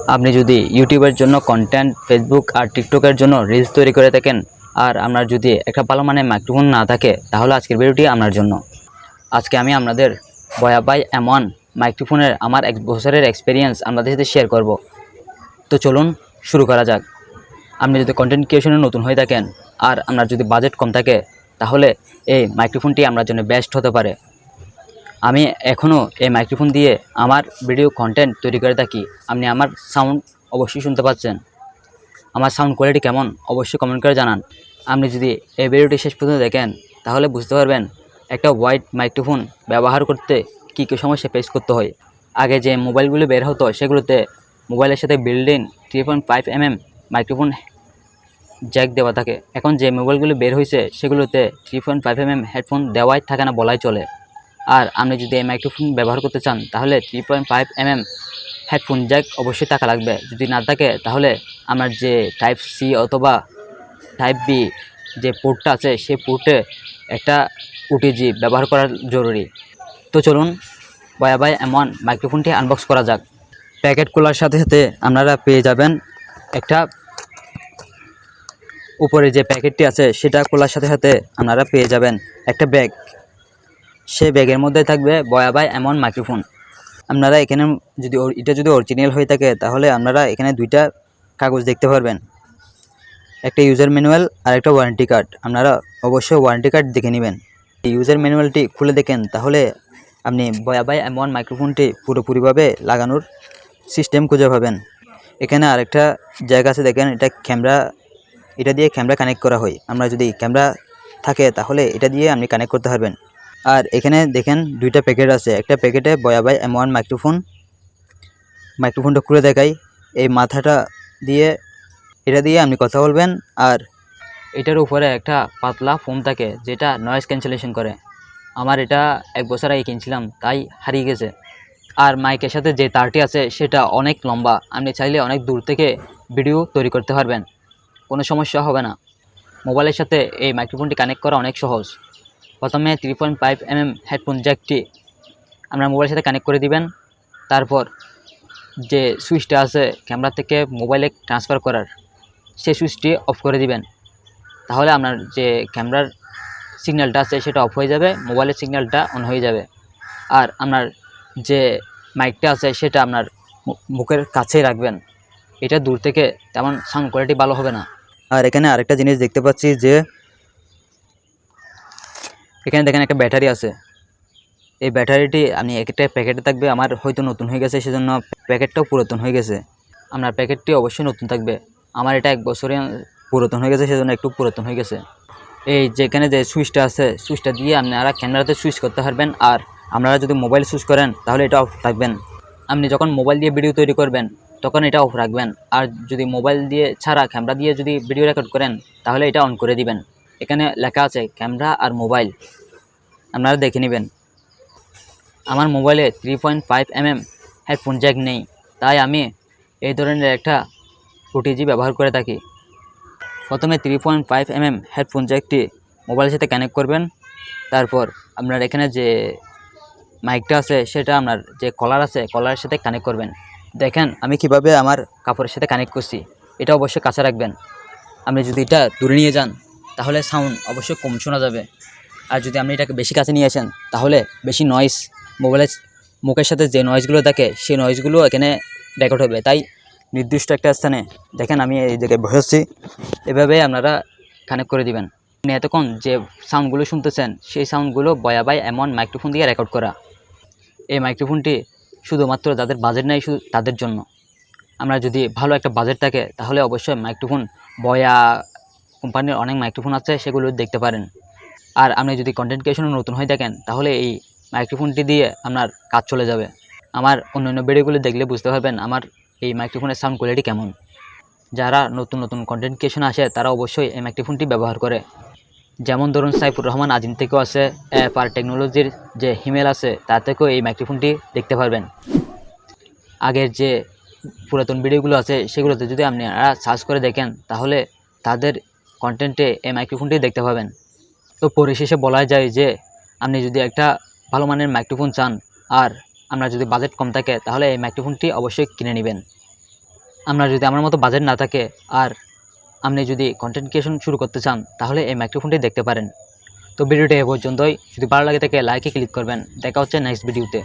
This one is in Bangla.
আপনি যদি ইউটিউবের জন্য কন্টেন্ট, ফেসবুক আর টিকটকের জন্য রিলস তৈরি করে থাকেন আর আপনার যদি একটা ভালো মানের মাইক্রোফোন না থাকে, তাহলে আজকের ভিডিওটি আপনার জন্য। আজকে আমি আপনাদের বয়াবাই M1 মাইক্রোফোনের আমার 1 বছরের এক্সপিরিয়েন্স আপনাদের সাথে শেয়ার করব। তো চলুন শুরু করা যাক। আপনি যদি কন্টেন্ট ক্রিয়েশনে নতুন হয়ে থাকেন আর আপনার যদি বাজেট কম থাকে, তাহলে এই মাইক্রোফোনটি আপনার জন্য বেস্ট হতে পারে। আমি এখনও এই মাইক্রোফোন দিয়ে আমার ভিডিও কন্টেন্ট তৈরি করে থাকি। আপনি আমার সাউন্ড অবশ্যই শুনতে পাচ্ছেন। আমার সাউন্ড কোয়ালিটি কেমন অবশ্যই কমেন্ট করে জানান। আপনি যদি এই ভিডিওটি শেষ পর্যন্ত দেখেন, তাহলে বুঝতে পারবেন একটা ওয়াইড মাইক্রোফোন ব্যবহার করতে কী কী সমস্যা ফেস করতে হয়। আগে যে মোবাইলগুলো বের হতো, সেগুলোতে মোবাইলের সাথে বিল্ট-ইন 3.5mm মাইক্রোফোন জ্যাক দেওয়া থাকে। এখন যে মোবাইলগুলো বের হয়েছে, সেগুলোতে 3.5mm হেডফোন দেওয়াই থাকে না বলাই চলে। আর আপনি যদি এই মাইক্রোফোন ব্যবহার করতে চান, তাহলে 3.5mm হেডফোন জ্যাক অবশ্যই টাকা লাগবে। যদি না থাকে, তাহলে আমার যে টাইপ সি অথবা টাইপ বি যে পোর্টটা আছে, সেই পোর্টে একটা ওটিজি ব্যবহার করা জরুরি। তো চলুন বয়াবাই M1 মাইক্রোফোনটি আনবক্স করা যাক। প্যাকেট খোলার সাথে সাথে আপনারা পেয়ে যাবেন একটা, উপরে যে প্যাকেটটি আছে সেটা খোলার সাথে সাথে আপনারা পেয়ে যাবেন একটা ব্যাগ। সেই ব্যাগের মধ্যে থাকবে বয়াবাই M1 মাইক্রোফোন। আপনারা এখানে এটা যদি অরিজিনাল হয়ে থাকে, তাহলে আপনারা এখানে 2টা কাগজ দেখতে পারবেন, একটা ইউজার ম্যানুয়াল আর একটা ওয়ারেন্টি কার্ড। আপনারা অবশ্যই ওয়ারেন্টি কার্ড দেখে নেবেন। ইউজার ম্যানুয়ালটি খুলে দেখেন, তাহলে আপনি বয়াবাই M1 মাইক্রোফোনটি পুরোপুরিভাবে লাগানোর সিস্টেম খুঁজে পাবেন। এখানে আরেকটা জায়গা আছে, দেখেন, এটা ক্যামেরা, এটা দিয়ে ক্যামেরা কানেক্ট করা হয়। আমরা যদি ক্যামেরা থাকে, তাহলে এটা দিয়ে আপনি কানেক্ট করতে পারবেন। আর এখানে দেখেন 2টা প্যাকেট আছে, একটা প্যাকেটে বয়াবাই M1 মাইক্রোফোনটা খুলে দেখাই। এই মাথাটা দিয়ে, এটা দিয়ে আপনি কথা বলবেন, আর এটার উপরে একটা পাতলা ফোম থাকে যেটা নয়েজ ক্যান্সেলেশন করে। আমার এটা 1 বছর আগে কিনছিলাম, তাই হারিয়ে গেছে। আর মাইকের সাথে যে তারটি আছে সেটা অনেক লম্বা, আপনি চাইলে অনেক দূর থেকে ভিডিও তৈরি করতে পারবেন, কোনো সমস্যা হবে না। মোবাইলের সাথে এই মাইক্রোফোনটি কানেক্ট করা অনেক সহজ। প্রথমে 3.5mm হেডফোন জ্যাকটি আপনার মোবাইলের সাথে কানেক্ট করে দিবেন। তারপর যে সুইচটা আছে ক্যামেরা থেকে মোবাইলে ট্রান্সফার করার, সেই সুইচটি অফ করে দিবেন। তাহলে আপনার যে ক্যামেরার সিগন্যালটা আছে সেটা অফ হয়ে যাবে, মোবাইলের সিগন্যালটা অন হয়ে যাবে। আর আপনার যে মাইকটা আছে সেটা আপনার মুখের কাছেই রাখবেন। এটা দূর থেকে তেমন সাউন্ড কোয়ালিটি ভালো হবে না। আর এখানে আরেকটা জিনিস দেখতে পাচ্ছি যে এখানে দেখেন একটা ব্যাটারি আছে। এই ব্যাটারিটি আপনি একটা প্যাকেটে থাকবে, আমার হয়তো নতুন হয়ে গেছে, সেজন্য প্যাকেটটাও পুরাতন হয়ে গেছে। আপনার প্যাকেটটি অবশ্যই নতুন থাকবে। আমার এটা 1 বছরে পুরাতন হয়ে গেছে, সেজন্য একটু পুরাতন হয়ে গেছে। এই যেখানে যে সুইচটা আছে, সুইচটা দিয়ে আপনারা ক্যামেরাতে সুইচ করতে পারবেন। আর আপনারা যদি মোবাইল সুইচ করেন, তাহলে এটা অফ রাখবেন। আপনি যখন মোবাইল দিয়ে ভিডিও তৈরি করবেন, তখন এটা অফ রাখবেন। আর যদি মোবাইল দিয়ে ছাড়া ক্যামেরা দিয়ে যদি ভিডিও রেকর্ড করেন, তাহলে এটা অন করে দিবেন। এখানে লেখা আছে ক্যামেরা আর মোবাইল, আপনারা দেখে নেবেন। আমার মোবাইলে 3.5mm হেডফোন জ্যাক নেই, তাই আমি এই ধরনের একটা ওটিজি ব্যবহার করে থাকি। প্রথমে 3.5mm হেডফোন জ্যাকটি মোবাইলের সাথে কানেক্ট করবেন। তারপর আপনার এখানে যে মাইকটা আছে সেটা আপনার যে কলার আছে, কলারের সাথে কানেক্ট করবেন। দেখেন আমি কিভাবে আমার কাপড়ের সাথে কানেক্ট করছি। এটা অবশ্যই কাছে রাখবেন। আপনি যদি এটা দূরে নিয়ে যান, তাহলে সাউন্ড অবশ্যই কম শোনা যাবে। আর যদি আপনি এটাকে বেশি কাছে নিয়ে আসেন, তাহলে বেশি নয়েজ, মোবাইলের মুখের সাথে যে নয়েজগুলো থাকে সেই নয়েজগুলো এখানে রেকর্ড হবে। তাই নির্দিষ্ট একটা স্থানে, দেখেন আমি এই জায়গায় বসেছি, এভাবে আপনারা কানেক্ট করে দিবেন। আপনি এতক্ষণ যে সাউন্ডগুলো শুনতেছেন, সেই সাউন্ডগুলো বয়াবাই M1 মাইক্রোফোন দিয়ে রেকর্ড করা। এই মাইক্রোফোনটি শুধুমাত্র যাদের বাজেট নেই, শুধু তাদের জন্য। আমরা যদি ভালো একটা বাজেট থাকে, তাহলে অবশ্যই মাইক্রোফোন বয়া কোম্পানির অনেক মাইক্রোফোন আছে, সেগুলো দেখতে পারেন। আর আপনি যদি কন্টেন্ট ক্রিয়েশনে নতুন হয়ে থাকেন, তাহলে এই মাইক্রোফোনটি দিয়ে আপনার কাজ চলে যাবে। আমার অন্যান্য ভিডিওগুলো দেখলে বুঝতে পারবেন আমার এই মাইক্রোফোনের সাউন্ড কোয়ালিটি কেমন। যারা নতুন নতুন কন্টেন্ট ক্রিয়েশনে আসে, তারা অবশ্যই এই মাইক্রোফোনটি ব্যবহার করে। যেমন ধরুন সাইফুর রহমান আজিম থেকেও আছে, FR টেকনোলজির যে হিমেল আছে, তার থেকেও এই মাইক্রোফোনটি দেখতে পারবেন। আগের যে পুরাতন ভিডিওগুলো আছে, সেগুলোতে যদি আপনারা সার্চ করে দেখেন, তাহলে তাদের কন্টেন্টে এই মাইক্রোফোনটি দেখতে পাবেন। তো পরিশেষে বলা যায় যে আপনি যদি একটা ভালো মানের মাইক্রোফোন চান, আর আপনার যদি বাজেট কম থাকে, তাহলে এই মাইক্রোফোনটি অবশ্যই কিনে নেবেন। আপনার যদি আমার মতো বাজেট না থাকে আর আপনি যদি কন্টেন্ট ক্রিয়েশন শুরু করতে চান তাহলে এই মাইক্রোফোনটি দেখতে পারেন। তো ভিডিওটি এ পর্যন্তই। যদি ভালো লাগে থাকে লাইকে ক্লিক করবেন। দেখা হচ্ছে নেক্সট ভিডিওতে।